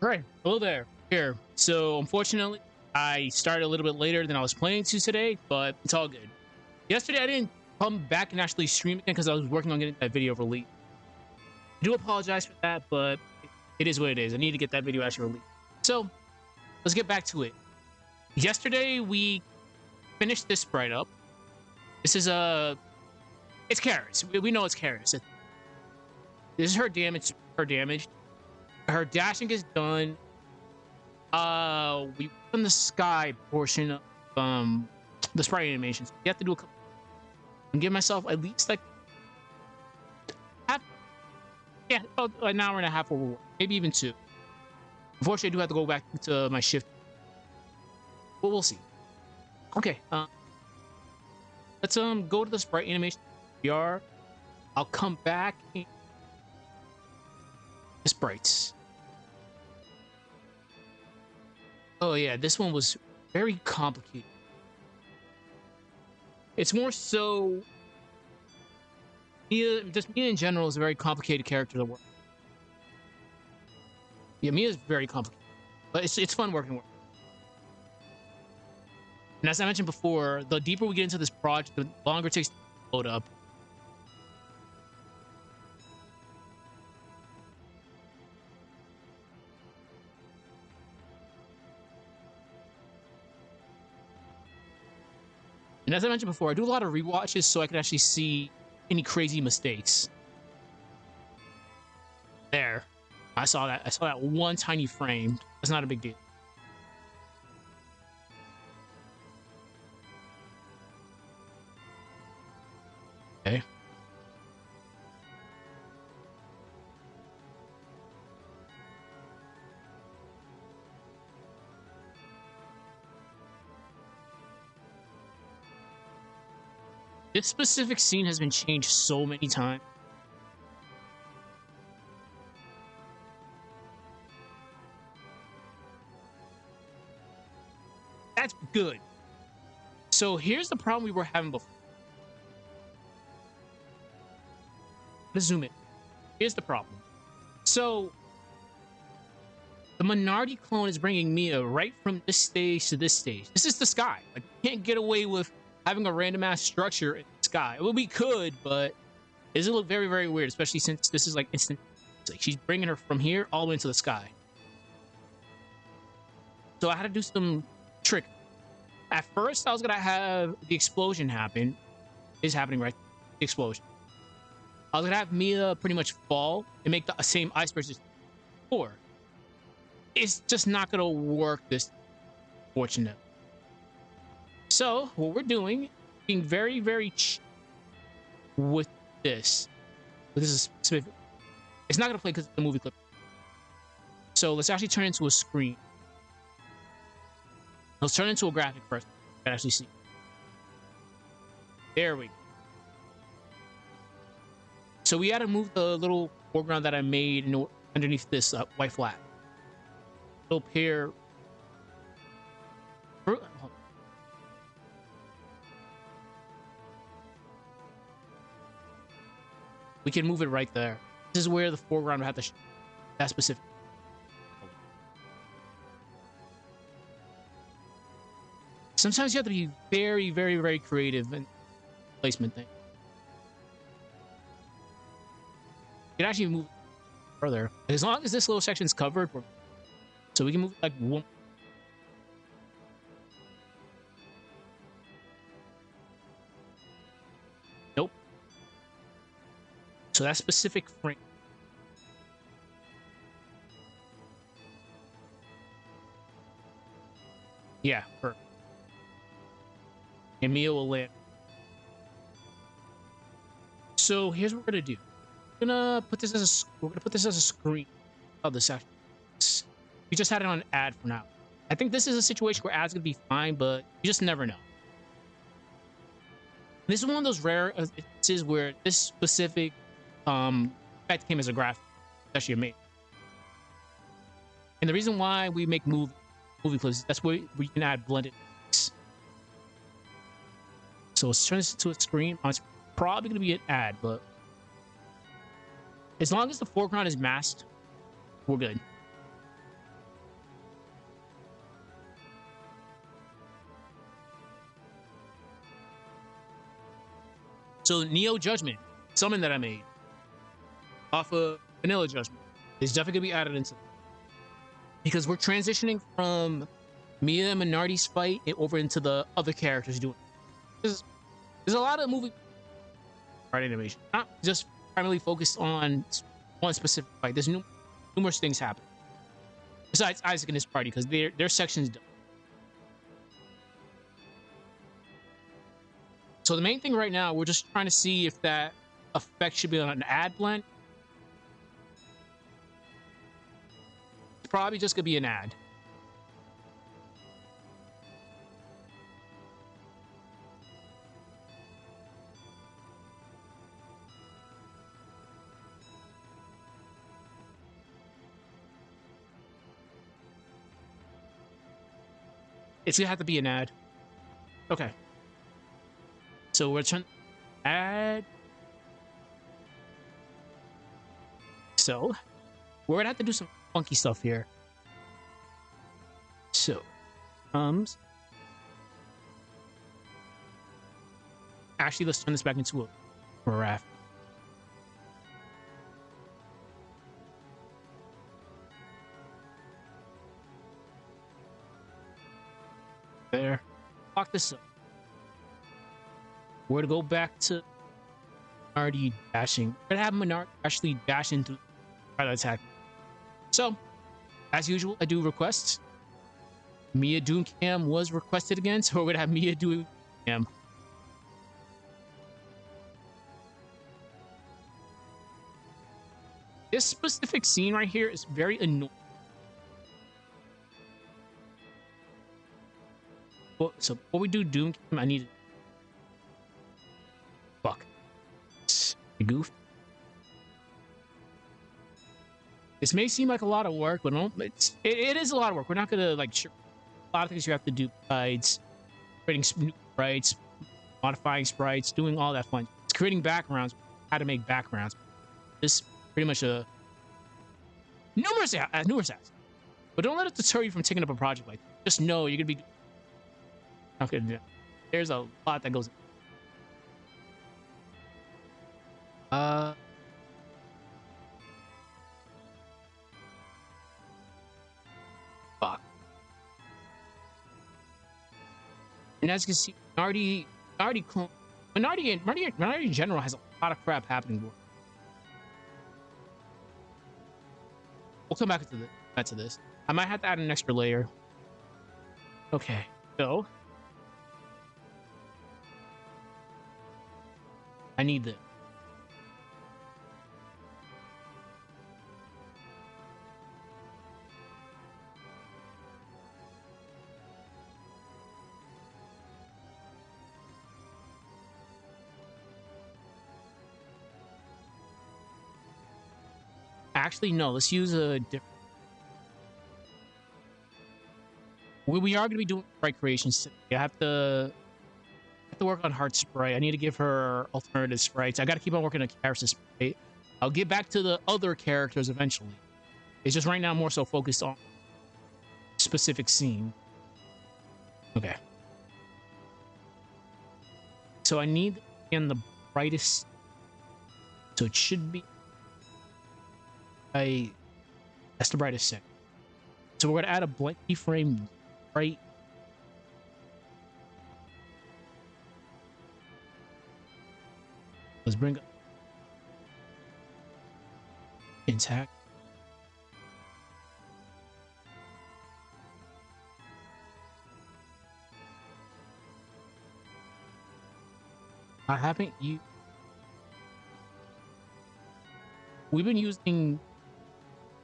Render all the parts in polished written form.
All right, hello there. Here. So unfortunately, I started a little bit later than I was planning to today, but it's all good. Yesterday, I didn't come back and actually stream again because I was working on getting that video released. I do apologize for that, but it is what it is. I need to get that video actually released. So let's get back to it. Yesterday, we finished this sprite up. This is it's Carrots. We know it's Carrots. This is her damage. Her dashing is done. We on the sky portion of the sprite animations. You have to do a couple and give myself at least like about an hour and a half over, maybe even 2. Unfortunately, I do have to go back to my shift, but we'll see. Okay, let's go to the sprite animation. I'll come back in the sprites. Oh yeah, this one was very complicated. It's more so Mia in general is a very complicated character to work. Yeah, Mia's very complicated, but it's fun working with her. And as I mentioned before, the deeper we get into this project, the longer it takes to load up. And as I mentioned before, I do a lot of rewatches so I can actually see any crazy mistakes. There. I saw that one tiny frame. That's not a big deal. Okay. This specific scene has been changed so many times. That's good. So here's the problem we were having before. Let's zoom in. Here's the problem. So the Minardi clone is bringing Mia right from this stage to this stage. This is the sky. Like, you can't get away with having a random ass structure in the sky. Well, we could, but it does look very, very weird, especially since this is like instant. It's like she's bringing her from here all the way into the sky. So I had to do some trick. At first, I was gonna have the explosion happen. It's happening right. The explosion. I was gonna have Mia pretty much fall and make the same iceberg as before. It's just not gonna work this fortunate. So what we're doing, being very, very cheap with this. This is specific. It's not gonna play because it's a movie clip. So let's actually turn it into a screen. Let's turn it into a graphic first. You can actually see. There we go. So we had to move the little foreground that I made underneath this white flag. Up here. We can move it right there. This is where the foreground would have to show that specific. Sometimes you have to be very, very, very creative in placement thing. You can actually move further. As long as this little section is covered, so we can move like one. Nope. So that specific frame. Yeah, perfect. And Mia will land. So here's what we're gonna do. We're gonna put this as a screen. Oh, this actually. We just had it on ad for now. I think this is a situation where ads gonna be fine, but you just never know. This is one of those rare instances where this specific effect came as a graphic. It's actually amazing. And the reason why we make movie clips, that's where we can add blended mix. So let's turn this into a screen. It's probably going to be an ad, but as long as the foreground is masked, we're good. So Neo Judgment, summon that I made off of Vanilla Judgment, is definitely gonna be added into it. Because we're transitioning from Mia and Minardi's fight over into the other characters doing. There's a lot of movie art animation, not just primarily focused on one specific fight. There's numerous things happen besides Isaac and his party because their section's done. So the main thing right now, we're just trying to see if that effect should be on an ad blend. It's probably just gonna be an ad. It's gonna have to be an ad. Okay. So we're trying to add. So we're gonna have to do some funky stuff here. So actually, let's turn this back into a graph. There. Lock this up. We're to go back to Minardi dashing. We're gonna have Minardi actually dash into try to attack. So, as usual, I do requests. Mia Doom Cam was requested again, so we're gonna have Mia Doom Cam. This specific scene right here is very annoying. So before we do Doom Cam, I need fuck. I goofed. This may seem like a lot of work, but it is a lot of work. We're not gonna like a lot of things you have to do besides creating new sprites, modifying sprites, doing all that fun. It's creating backgrounds, how to make backgrounds. This is pretty much a numerous tasks. But don't let it deter you from taking up a project like that. Just know you're gonna be okay. There's a lot that goes in. Fuck. And as you can see, Minardi in general has a lot of crap happening. We'll come back to this. I might have to add an extra layer. Okay, so I need this. Actually, no, let's use a different. We are going to be doing sprite creations today. I have to work on Heart Sprite. I need to give her alternative sprites. I got to keep on working on Karis Sprite. I'll get back to the other characters eventually. It's just right now more so focused on specific scene. Okay. So I need in the brightest. So it should be. That's the brightest set. So we're gonna add a blank keyframe right. Let's bring up intact. I haven't used. We've been using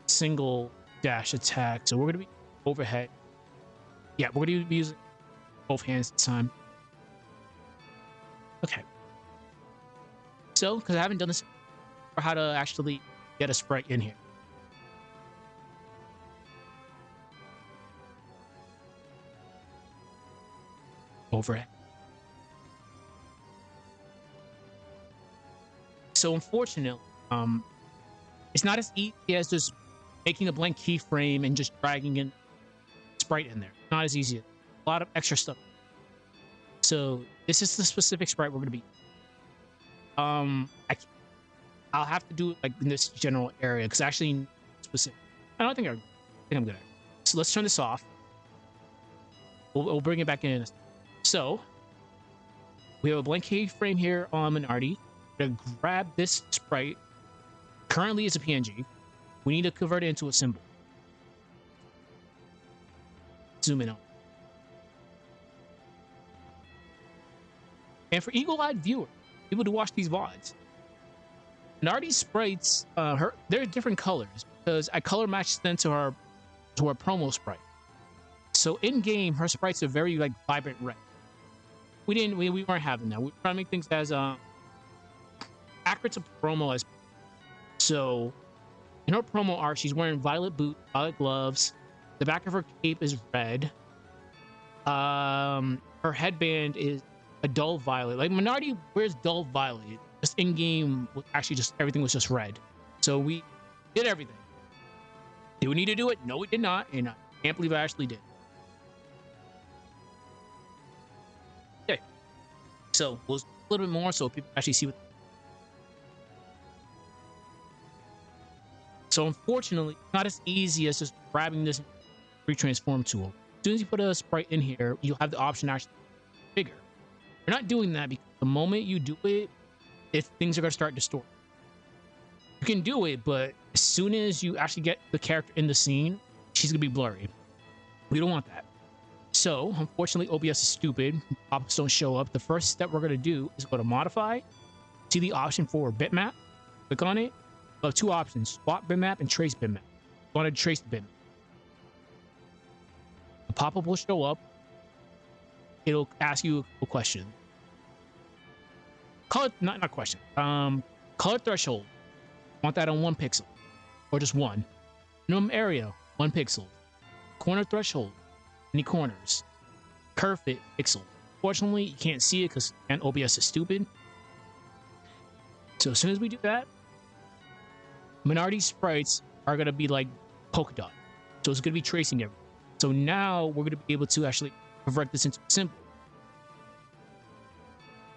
single dash attack, so we're gonna be overhead. Yeah, we're gonna be using both hands this time. Okay. So, because I haven't done this for how to actually get a sprite in here. Overhead. So unfortunately, it's not as easy as just making a blank keyframe and just dragging in sprite in there. Not as easy. A lot of extra stuff. So this is the specific sprite we're going to be. I'll have to do it like in this general area because actually specific. I don't think I think I'm good at it. So let's turn this off. We'll bring it back in. So we have a blank keyframe here on Minardi. We're gonna grab this sprite. Currently it's a PNG. We need to convert it into a symbol. Zoom in on. And for eagle-eyed viewers, people to watch these VODs, Minardi's sprites, they're different colors because I color matched them to her promo sprite. So in game, her sprites are very like vibrant red. We weren't having that. We were trying to make things as accurate to promo as. So in her promo art, she's wearing violet boots, violet gloves. The back of her cape is red. Her headband is a dull violet. Like Minardi wears dull violet. Just in game, actually, just everything was just red. So we did everything. Did we need to do it? No, we did not, and I can't believe I actually did. Okay, so we'll a little bit more so people actually see what. So unfortunately, it's not as easy as just grabbing this retransform tool. As soon as you put a sprite in here, you'll have the option to actually bigger. You're not doing that because the moment you do it, if things are going to start distorting. You can do it, but as soon as you actually get the character in the scene, she's going to be blurry. We don't want that. So, unfortunately, OBS is stupid. Pop-ups don't show up. The first step we're going to do is go to Modify, see the option for Bitmap, click on it. We'll have two options, Swap Bitmap and Trace Bitmap. You want to trace the bitmap. The pop-up will show up. It'll ask you a question. Color, not question. Color threshold. Want that on 1 pixel, or just one. Minimum area, 1 pixel. Corner threshold, any corners. Curve fit, pixel. Fortunately, you can't see it because OBS is stupid. So as soon as we do that, Minardi sprites are gonna be like polka dot. So it's gonna be tracing everything. So now we're gonna be able to actually convert this into a symbol.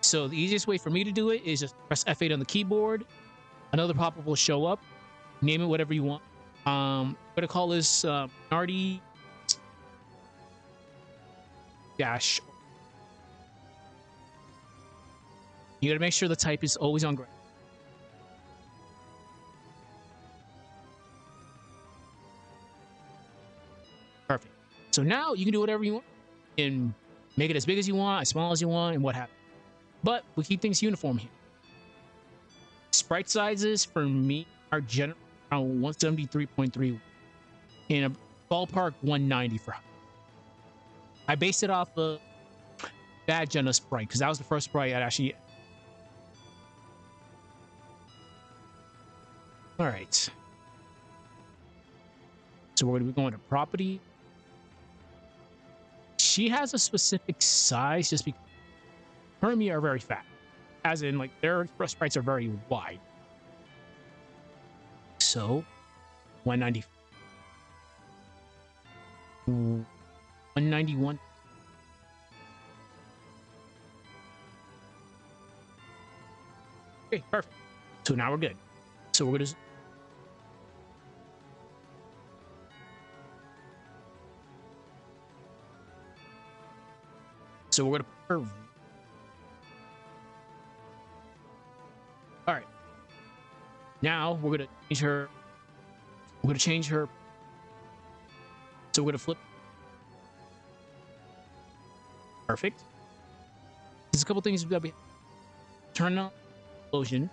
So the easiest way for me to do it is just press F8 on the keyboard. Another pop-up will show up. Name it whatever you want. I'm gonna call this Minardi dash. You gotta make sure the type is always on gray. Perfect. So now you can do whatever you want and make it as big as you want, as small as you want, and what have you. But we keep things uniform here. Sprite sizes for me are generally around 173.3 in a ballpark 190 for height. I based it off of that Jenna sprite because that was the first sprite I'd actually. All right. So we're going to be going to property. She has a specific size just because her and me are very fat. As in, like, their sprites are very wide. So, 190. 191. Okay, perfect. So now we're good. So we're going to... So we're going to put her... All right. Now we're going to change her. We're going to change her. So we're going to flip. Perfect. There's a couple things we've got to be. Turn on explosion.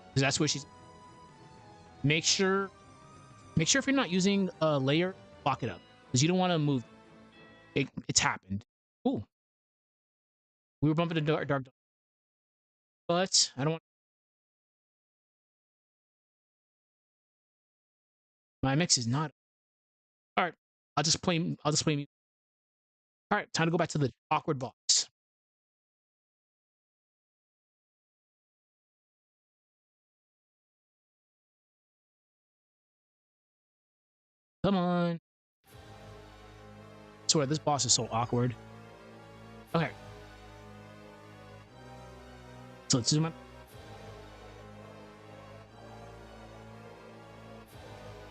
Because that's where she's. Make sure if you're not using a layer, lock it up. Because you don't want to move. It's happened. Ooh. We were bumping into dark. But I don't want. My mix is not. All right, I'll just play music. All right, time to go back to the awkward box. Come on. I swear, this boss is so awkward. Okay. So let's zoom out.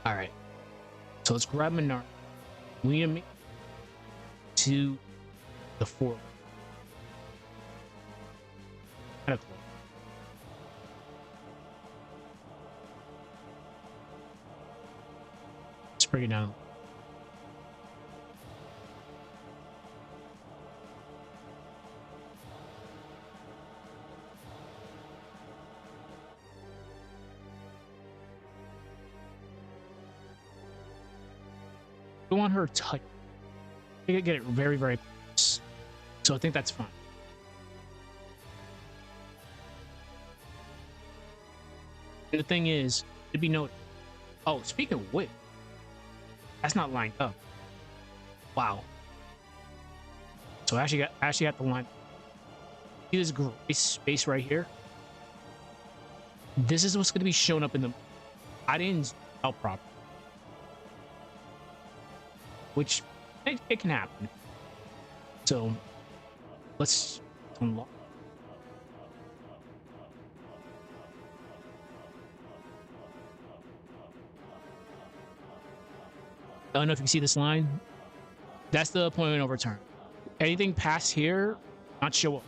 All right. So let's grab Menard. We need to make to the 4. Kind of close. Let's bring it down. We want her tight. We get it very, very close. So I think that's fine. And the thing is, to be noted. Oh, speaking of which, that's not lined up. Wow. So I actually got the line. See this gray space right here? This is what's going to be shown up in the. I didn't zoom out properly. Which it can happen. So let's unlock. I don't know if you can see this line. That's the point of return. Anything past here, not show up.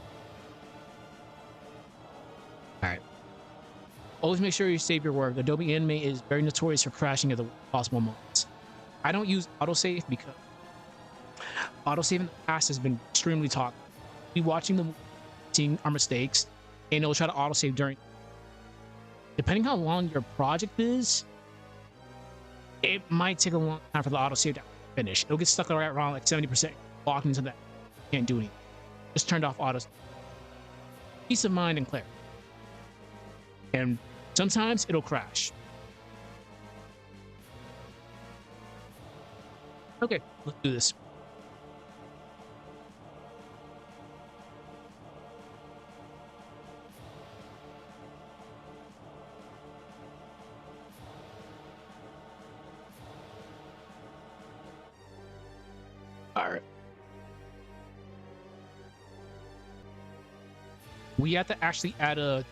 All right. Always make sure you save your work. Adobe Animate is very notorious for crashing at the possible moments. I don't use autosave because autosave in the past has been extremely toxic. Be watching the movie, seeing our mistakes, and it'll try to autosave during. Depending how long your project is, it might take a long time for the autosave to finish. It'll get stuck around like 70%, locked into that. Can't do anything. Just turned off autosave. Peace of mind and clarity. And sometimes it'll crash. Okay, let's do this. All right. We have to actually add a.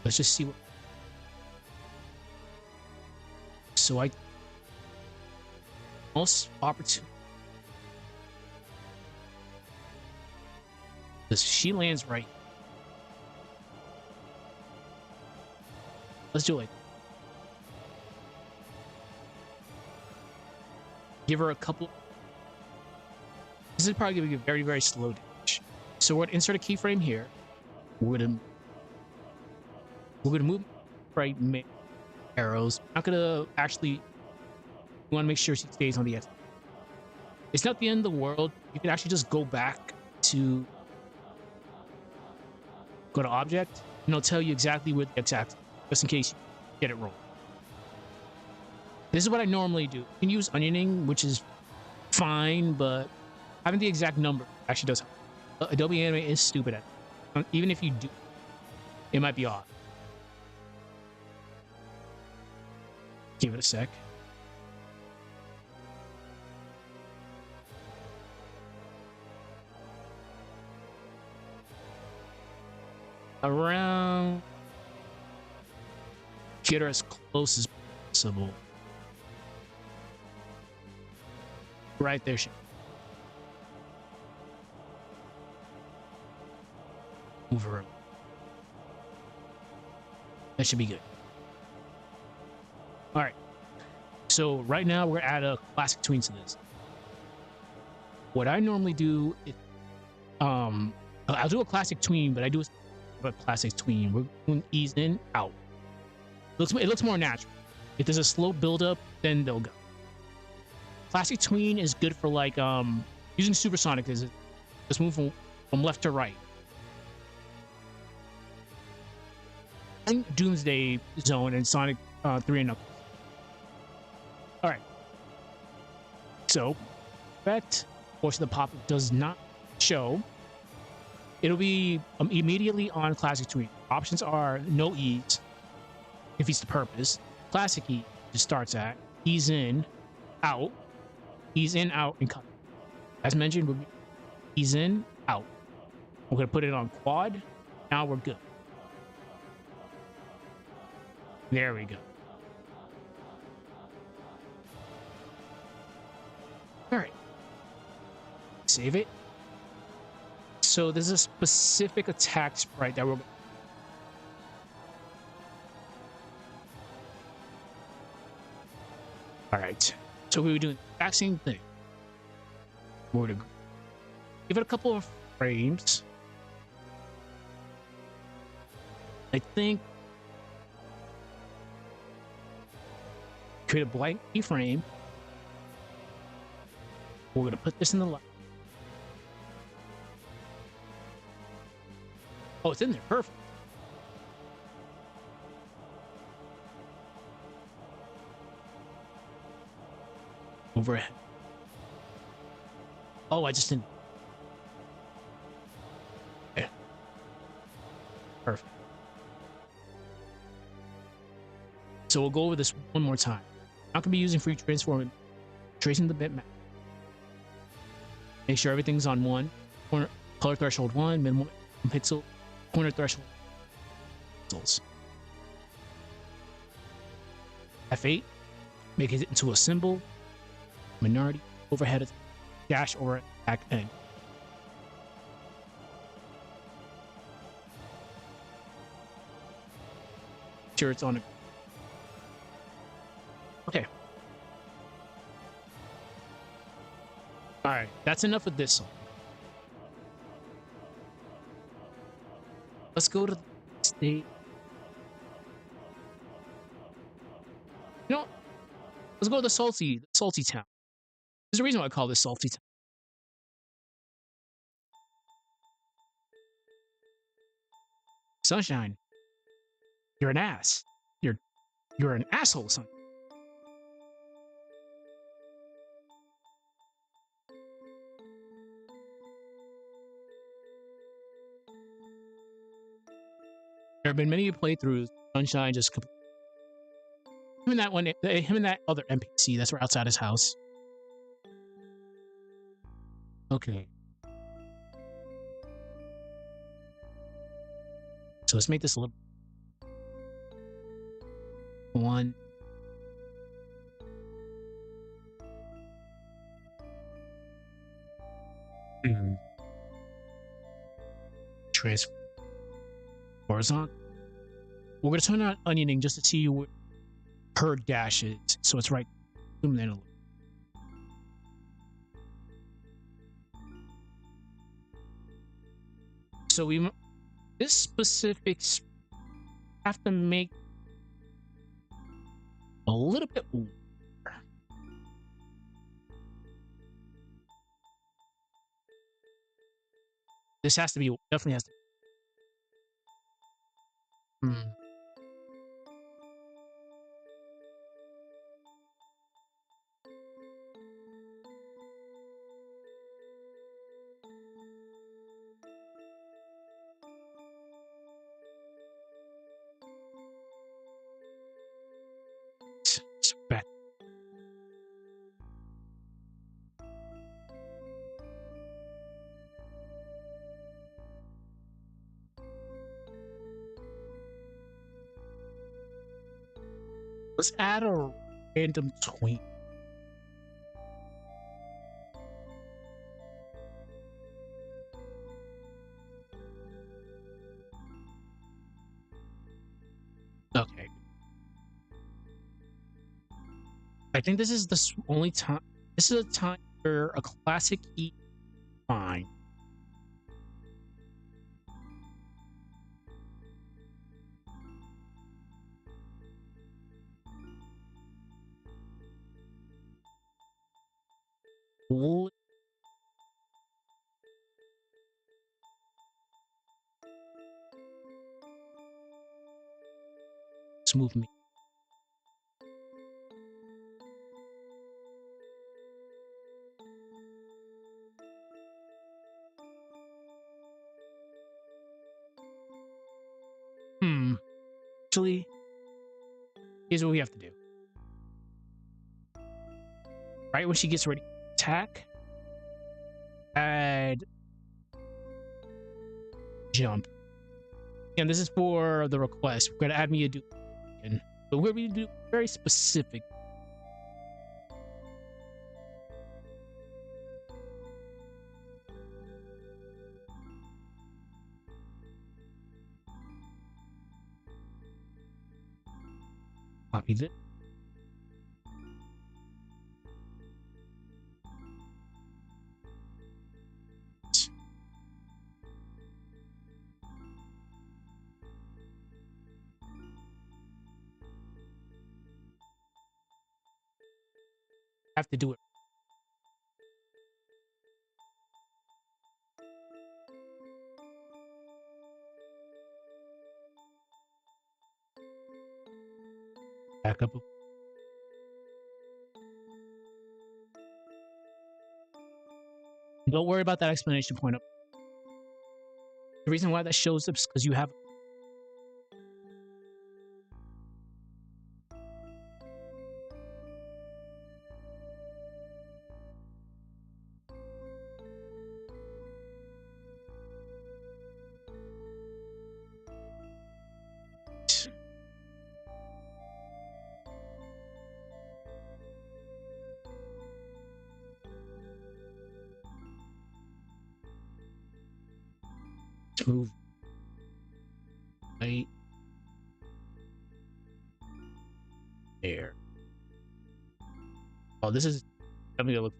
Let's just see what. So I. Most opportune. Because she lands right. Let's do it. Give her a couple. This is probably going to be a very, very slow dash. So we're going to insert a keyframe here. We're going to move right arrows. Not going to actually. We want to make sure she stays on the X. It's not the end of the world. You can actually just go back to go to object, and it'll tell you exactly where the X-axis, just in case you get it wrong. This is what I normally do. You can use onioning, which is fine, but having the exact number actually does help. Adobe Animate is stupid at it. Even if you do, it might be off. Give it a sec. Around, get her as close as possible. Right there, she. Move her. That should be good. All right. So right now we're gonna add a classic tween to this. What I normally do is, I'll do a classic tween, but I do a classic tween. We're going to ease in, out. It looks more natural. If there's a slow buildup, then they'll go. Classic tween is good for like using supersonic. Is just move from left to right. And Doomsday Zone and Sonic 3 and Knuckles. All right. So, effect portion of the pop does not show. It'll be immediately on classic tween. Options are no ease, defeats the purpose. Classic ease just starts at ease in, out, and cut. As mentioned, we'll be ease in, out. We're gonna put it on quad. Now we're good. There we go. All right, save it. So there's a specific attack sprite that we're. All right, so we were doing the exact same thing. We're gonna give it a couple of frames. I think create a blank keyframe. We're gonna put this in the light. Oh, it's in there. Perfect. Overhead. Oh, I just didn't. Yeah. Perfect. So we'll go over this one more time. Not gonna be using free transform, tracing the bitmap. Make sure everything's on one. Corner, color threshold 1, minimum pixel, corner threshold pixels. F8, make it into a symbol, minority, overhead, dash over back end. Sure it's on it. Okay. All right, that's enough of this song. Let's go to the state. You know, let's go to the salty town. There's a reason why I call this salty town. Sunshine, you're an ass. You're an asshole, son. There have been many playthroughs. Sunshine just him and that one, him and that other NPC that's right outside his house. Okay. So let's make this a little one. Transfer horizontal. We're gonna turn on onioning just to see what her dash is. So it's right. Zoom in a little. So we this specific have to make a little bit. This has to be definitely has to. Bad. Let's add a random tweet. Okay. I think this is the only time. This is a time where a classic E fine. Smooth me. Actually, here's what we have to do. Right when she gets ready to attack, add jump. And this is for the request. We're gonna add me a do, but we're gonna do very specific. Copy this. Have to do it. Back up. Don't worry about that explanation point up. The reason why that shows up is because you have to move right there. Oh, this is. Let me go look.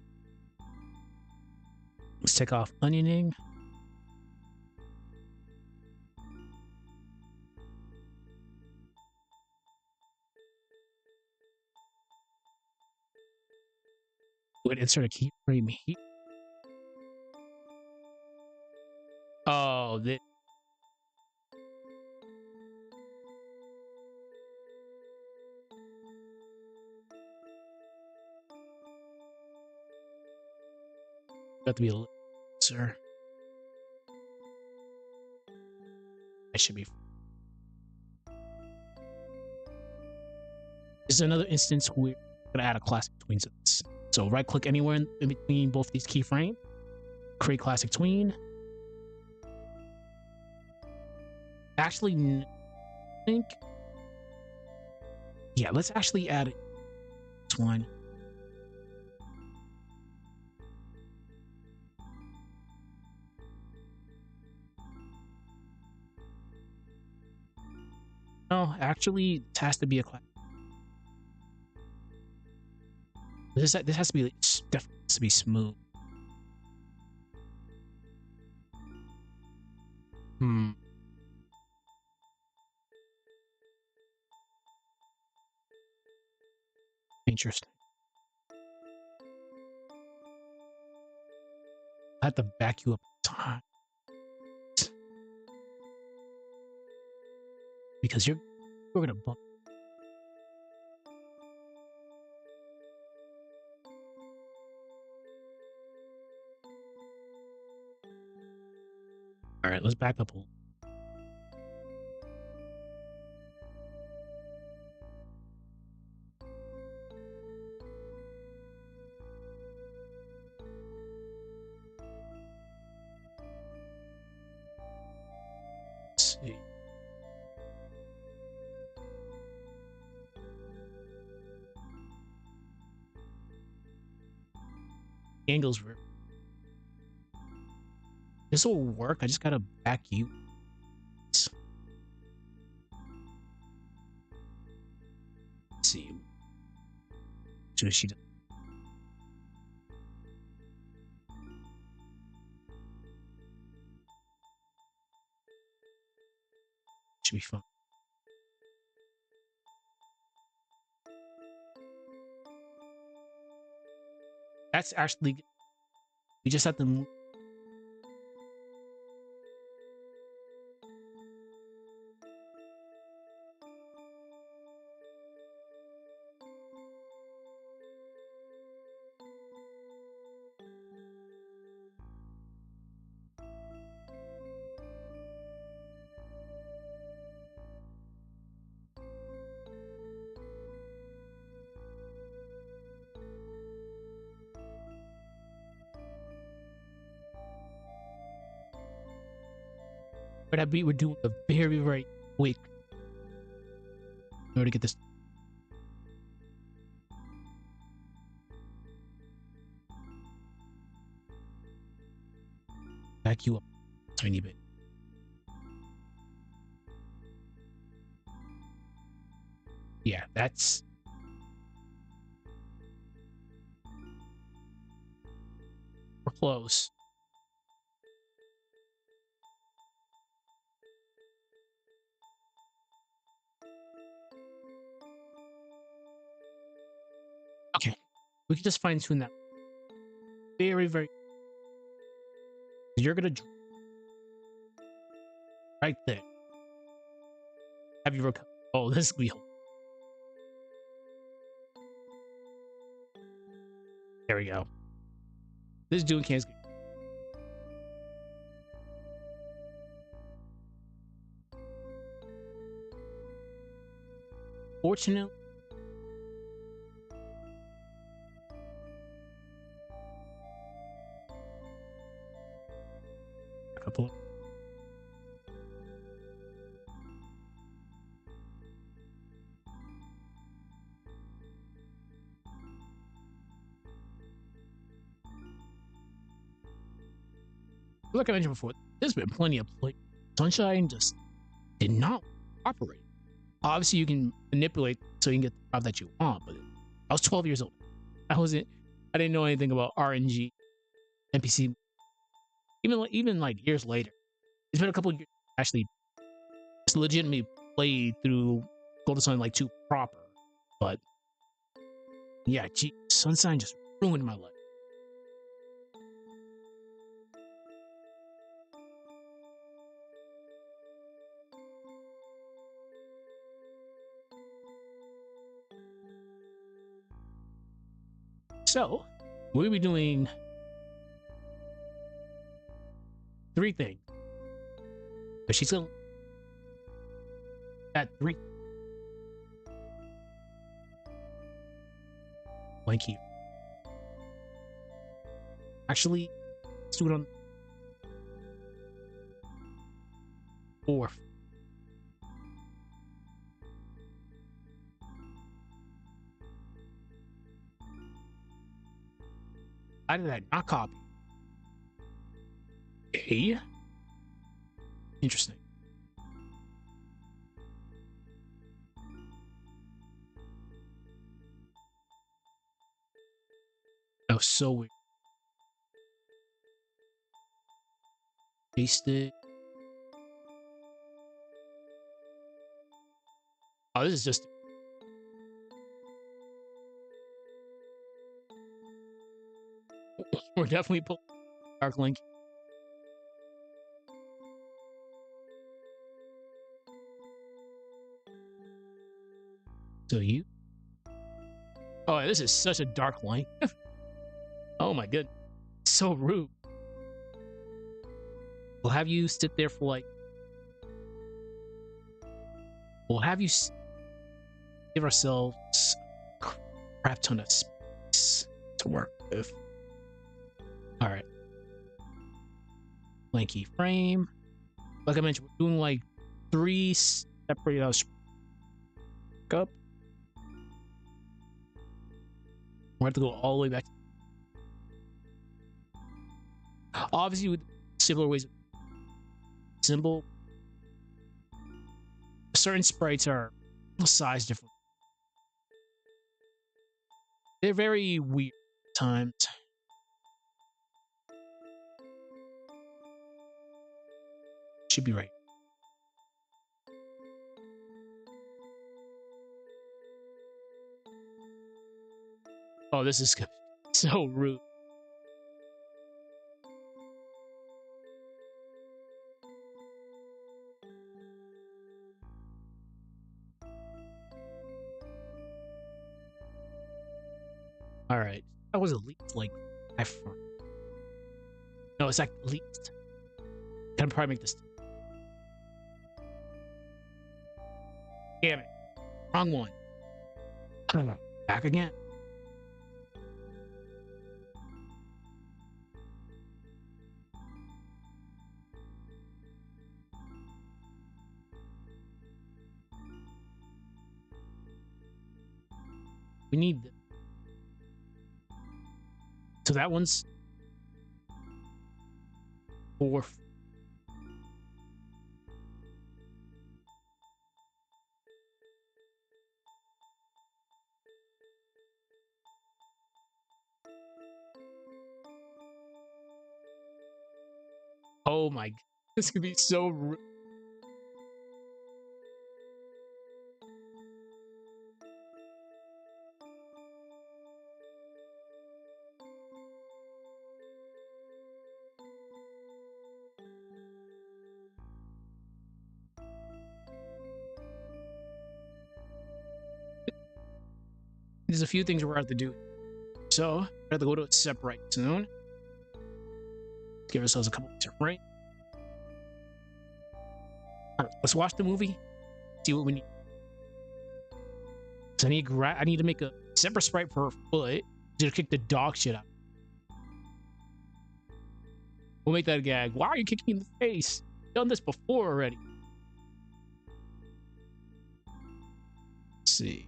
Let's take off onioning. Would insert a keyframe here. Oh, this. Got to be a little closer. That should be. This is another instance where we're gonna add a classic tween to this. So right click anywhere in between both these keyframes, create classic tween. Actually, I think, yeah, let's actually add this one. No, actually, it has to be a class. This has to be definitely has to be smooth. Interesting. I have to back you up time because we're gonna bump. All right, let's back up a little. Let's see. Angles were. This will work. I just gotta back you. Let's see. So she does. Should be fun. That's actually. We just have to move. But that beat we're doing a very quick in order to get this. Back you up a tiny bit. Yeah, that's we're close. Okay, we can just fine tune that very, very. You're gonna right there. Have you recovered? Oh, this we hope. There we go. This doing can't. Fortunately, a couple. Like I mentioned before, there's been plenty of play. Sunshine just did not operate. Obviously, you can manipulate so you can get the job that you want, but I was 12 years old. I didn't know anything about RNG, NPC. Even like years later, it's been a couple of years actually. It's legitimately played through Golden Sun like 2 proper, but yeah, gee, Sunshine just ruined my life. So we'll be doing 3 things. But she's gonna at 3 blank here. Actually, let's do it on 4. How did that not copy? A? Interesting. That was so weird. Paste it. Oh, this is just. We're definitely pulling Dark Link. So you. Oh, this is such a dark link. Oh my goodness. So rude. We'll have you sit there for like. We'll have you give ourselves a crap ton of space to work with. All right. Blank keyframe. Like I mentioned, we're doing like 3 separate up. We have to go all the way back. Obviously, with similar ways, symbol. Certain sprites are size different. They're very weird times. Should be right. Oh, this is so rude. All right, that was at least like front. No, it's like at least. Can probably make this. Damn it, wrong one. Back again. We need. So that one's 4. Oh my god. This could be so there's a few things we're going to have to do. So, we have to go to Aseprite soon. Give ourselves a couple of frames. Alright, let's watch the movie. See what we need. So I need to make a separate sprite per foot to kick the dog shit out. We'll make that a gag. Why are you kicking me in the face? I've done this before already. Let's see.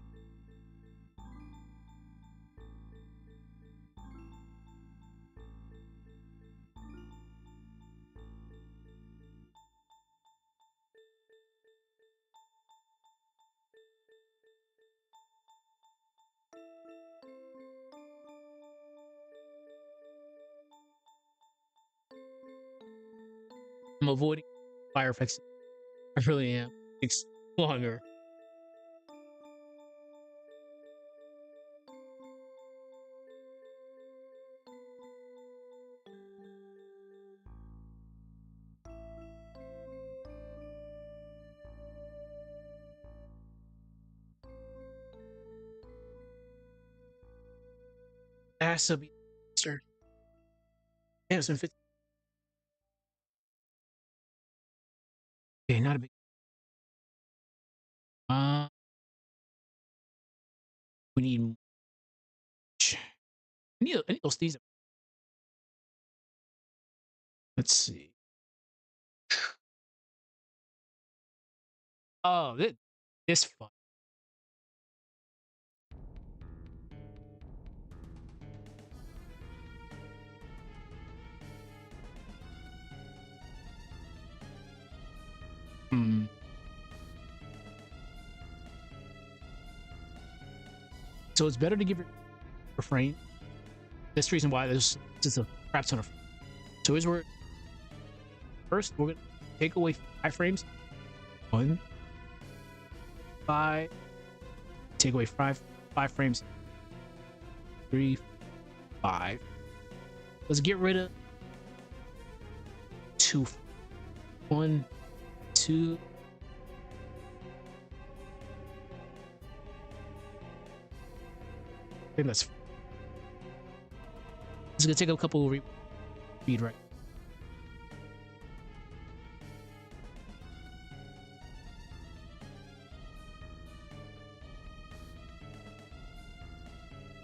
I'm avoiding fire effects. I really am. It takes longer. Has to be faster. Yeah, it's been 50. Okay, not a big. We need. I need those things. Let's see. Oh, this fun. Hmm. So it's better to give your frame. That's the reason why there's just a crap ton of. So here's where first we're gonna take away 5 frames. 1, 5. Take away 5 frames. 3, 5. Let's get rid of 2. 1, 2. I think that's. It's gonna take a couple of read right.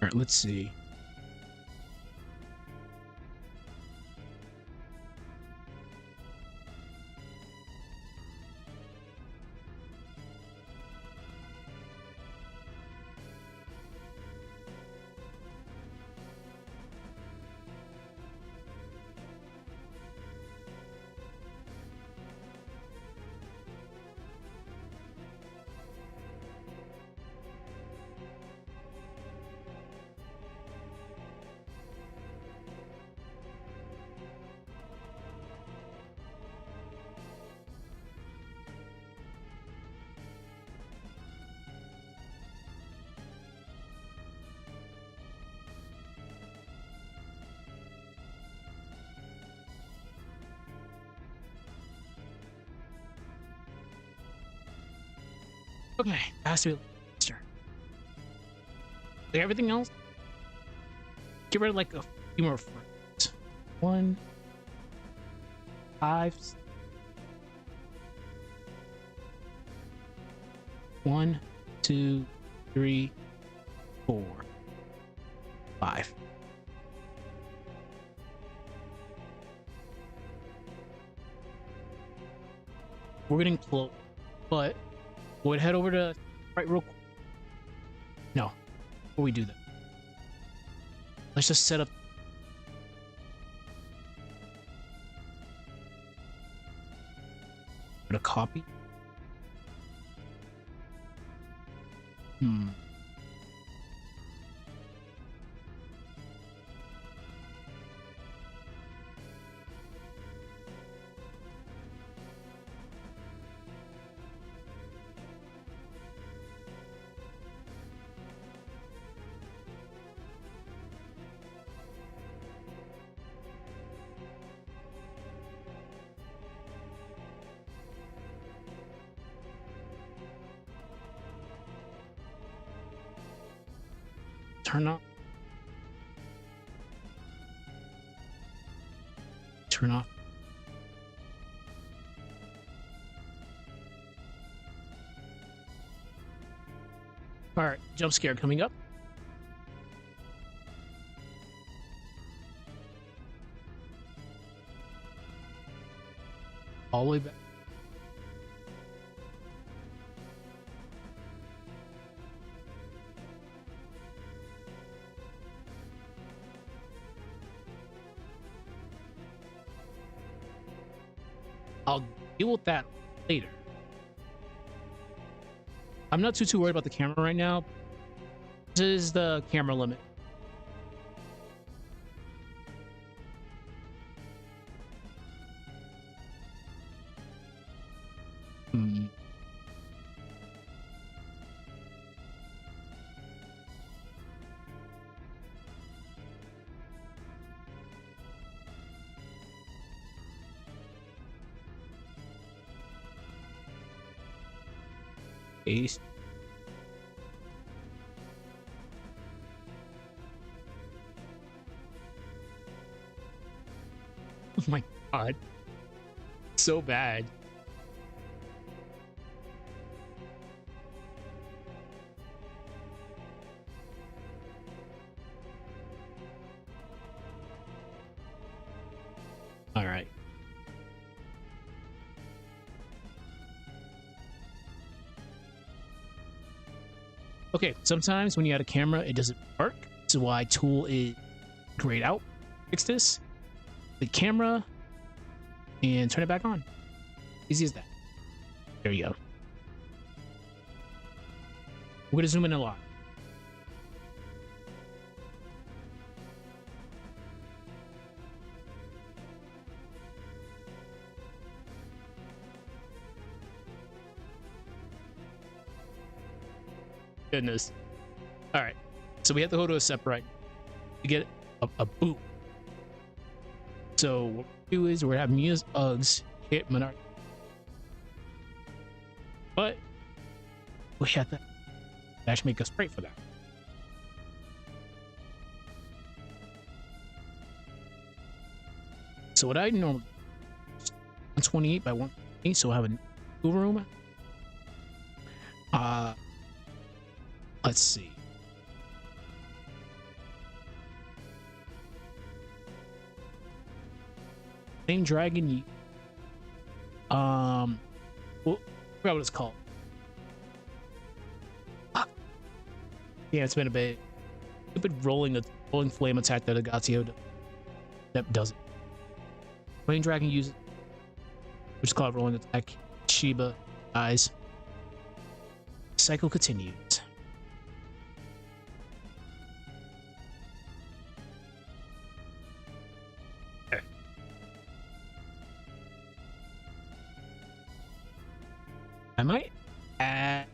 All right, let's see. Okay, it has to be faster. Like everything else, get rid of like a few more frames. 1, 5. 1, 2, 3, 4, 5. We're getting close, but we'll head over to Sprite real quick. No, before we do that, let's just set up. Put a copy. turn off. Turn off. All right, jump scare coming up. All the way back. I'll deal with that later. I'm not too worried about the camera right now. This is the camera limit. Paste. Oh my god. So bad. All right. Okay, sometimes when you add a camera, it doesn't work. So why tool is grayed out. Fix this. The camera and turn it back on. Easy as that. There you go. We're gonna zoom in a lot. Goodness. All right. So we have to go to Aseprite to get a boot. So what we do is we're having use Uggs hit Monarch. But we have to actually make a sprite for that. So what I normally 128 by 128, so I have a new room. Let's see. Same dragon. Well, I forgot what it's called. Yeah, it's been a bit. Stupid rolling flame attack that Agatio that does it. Flame dragon uses, which is called rolling attack. Shiba dies. Cycle continues. I might add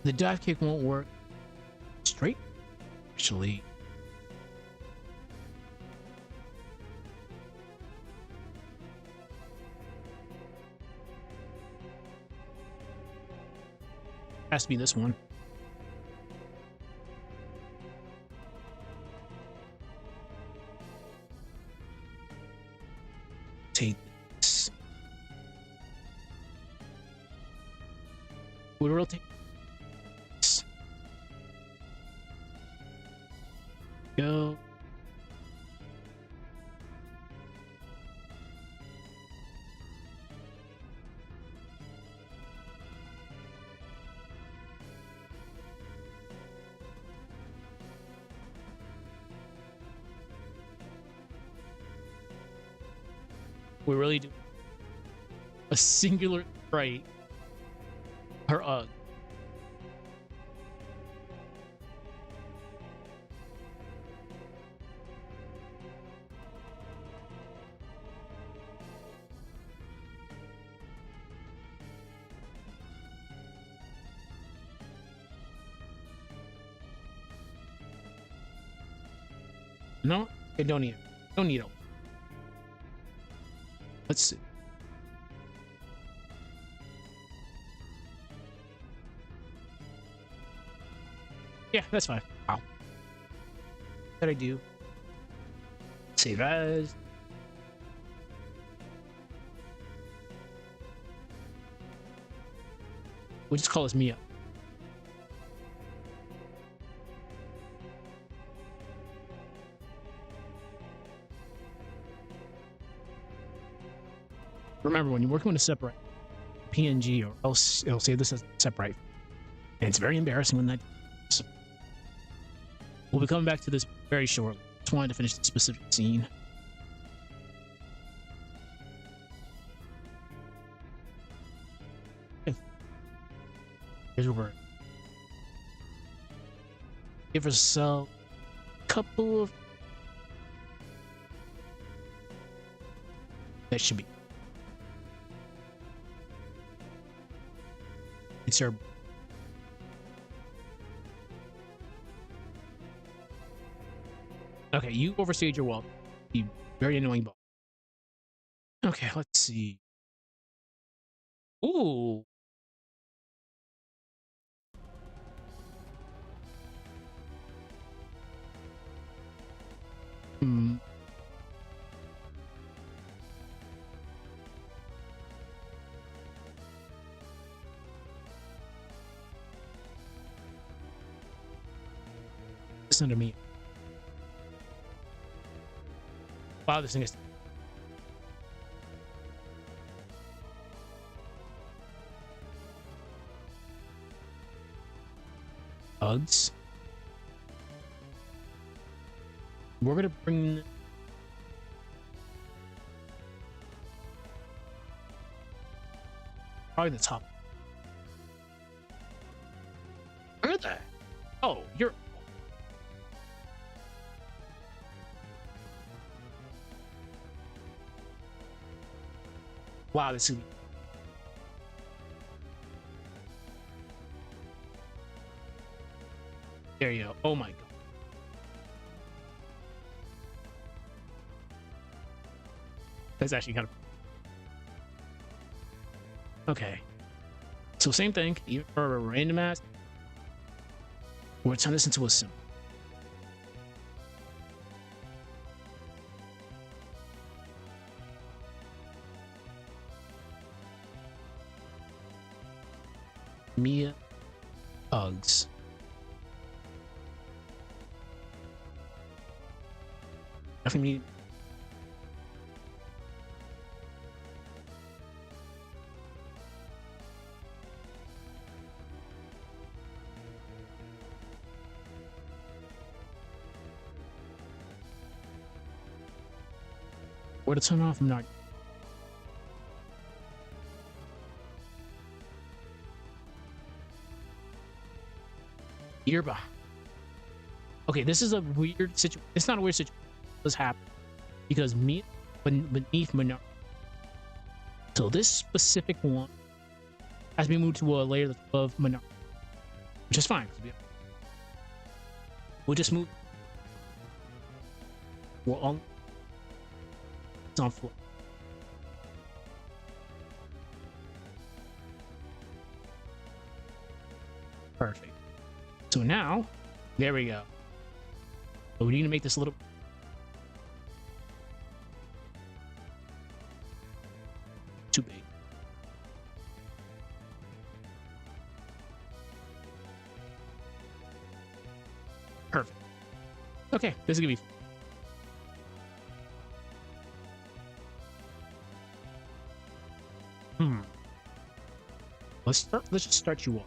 the dive kick won't work straight. Actually, has to be this one. Take this. We'll rotate this. Go. We really do a singular sprite per Ugg. No, I don't need it. Don't need it. Let's see. Yeah, that's fine. Wow. What did I do? Save as. We'll just call this Mia. Remember, when you're working with a Aseprite PNG, or else it'll say this as Aseprite, and it's very embarrassing when that happens. We'll be coming back to this very shortly. Just wanted to finish the specific scene. Here's where we're. Give ourselves a couple of. That should be. It's our. Okay, you overstayed your welcome. You very annoying ball. Okay, let's see. Ooh. Hmm. Listen to me. Wow, this thing is. Bugs. We're gonna bring. Probably the top. Look at that. Oh, you're. Wow, this is. There you go. Oh my god. That's actually kind of. Okay. So same thing, even for a random ass. We'll turn this into a symbol. Mia Uggs. Definitely need. Where to turn off? I'm not. Earba. Okay, this is a weird situation. It's not a weird situation. This happened because me beneath Minority. So this specific one has been moved to a layer that's above Minority, which is fine. We'll just move. We're on. It's on floor. Perfect. So now, there we go. But we need to make this a little. Too big. Perfect. Okay, this is gonna be. Let's just start you off.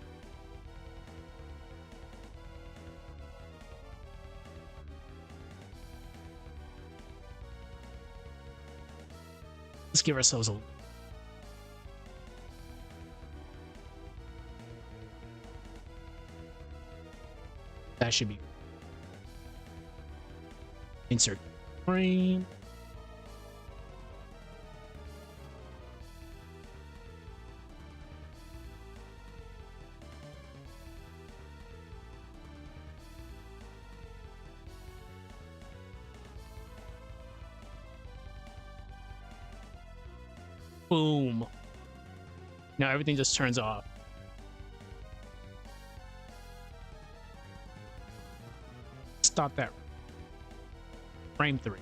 Let's give ourselves a. That should be. Insert frame. Boom. Now everything just turns off. Stop that. Frame 3.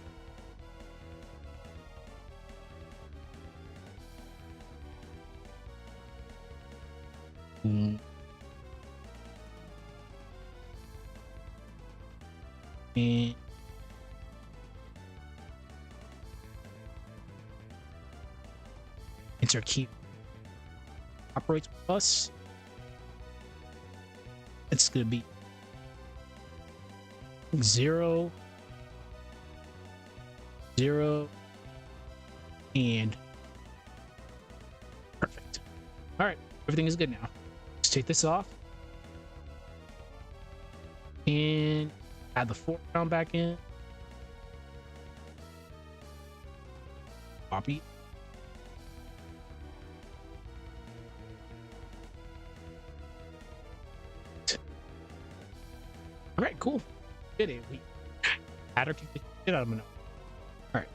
And enter key. Operates with us. It's gonna be 0, 0, and perfect. All right, everything is good now. Let's take this off and add the foreground back in. Copy. All right, cool. Did it. We had her kick the shit out of him. All right.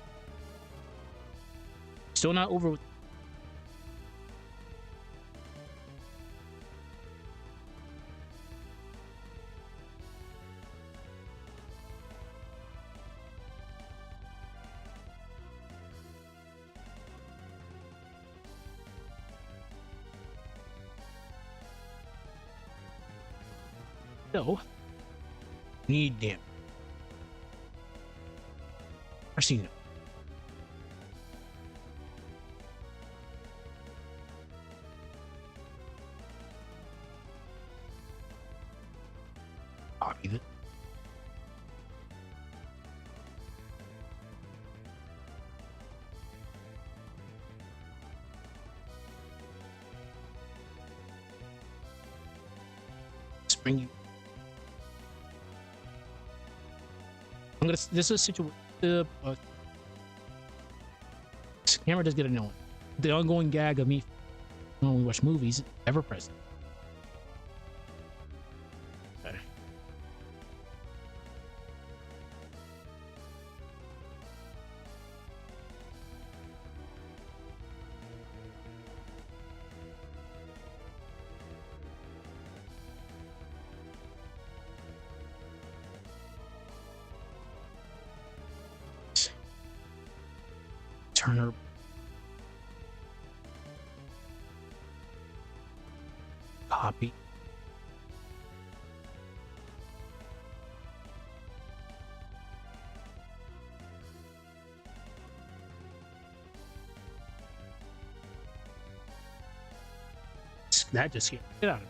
Still not over with. No. Need them. Actually, no. Copy it. Bring you. I'm gonna. This is a situation. This camera does get annoying. The ongoing gag of me when we watch movies ever present. Okay. Turner. Copy. That just get out of me.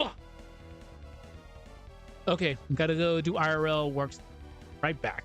Oh. Okay, gotta go do IRL works. Right back.